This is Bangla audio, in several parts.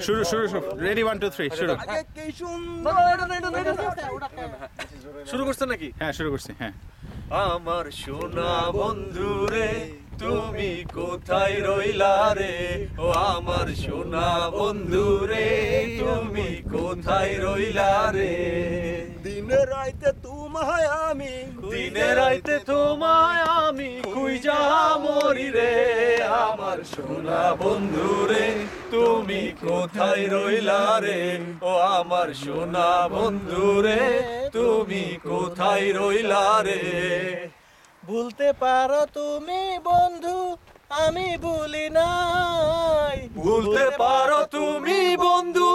শুরু শুরু শুরু রেডি 1 2 3 শুরু শুরু করছেন নাকি? হ্যাঁ শুরু করছি হ্যাঁ আমার সোনা বন্ধু রে তুমি কোথায় রইলা রে, ও আমার সোনা বন্ধু রে তুমি কোথায় রইলা রে। দিনে রাইতে তোমায় আমি দিনে রাইতে তোমায় আমি খুঁজা মরি রে, আমার সোনা বন্ধু রে তুমি কোথায় রইলা রে, ও আমার সোনা বন্ধু রে তুমি কোথায় রইলা রে। ভুলতে পারো তুমি বন্ধু আমি ভুলি নাই, ভুলতে পারো তুমি বন্ধু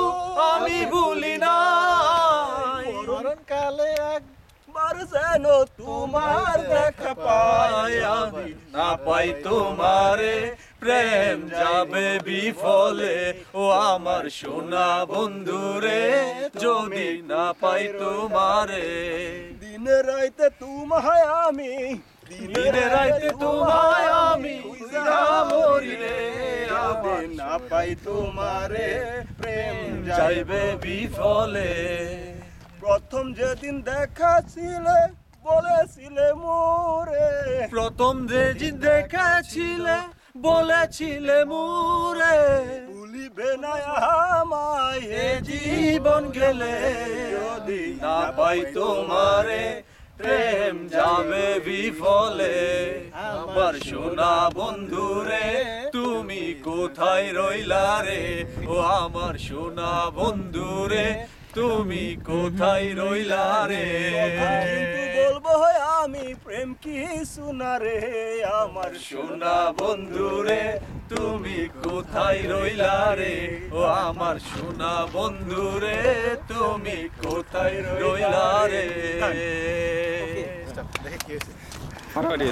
আমি ভুলি নাই, মরণকালে একবার যেন তোমার দেখা পাই আমি না পাই তোমারে প্রেম যাবে বিফলে, ও আমার সোনা বন্ধু রে যদি না পাই তোমারে। দিনে রাইতে তোমায় আমি দিনে রাইতে তোমায় আমি খুঁজা মরি রে, যদি না পাই তোমারে প্রেম যাইবে বিফলে। প্রথম যেদিন দেখা ছিলে বলেছিলে মোরে, প্রথম যেদিন দেখেছিলে বলেছিলে মুরে, ভুলিবে না আমায় এ জীবন গেলে যদি না পাই তোমারে প্রেম যাবে বিফলে। আমার সোনা বন্ধু রে তুমি কোথায় রইলা রে, ও আমার সোনা বন্ধু রে তুমি কোথায় রইলা রে। কিন্তু বলবো আমি প্রেম কি শোনা রে, আমার সোনা বন্ধু রে তুমি কোথায় রইলা রে, ও আমার সোনা বন্ধু রে তুমি কোথায় রইলা রে। ফাটাফাটি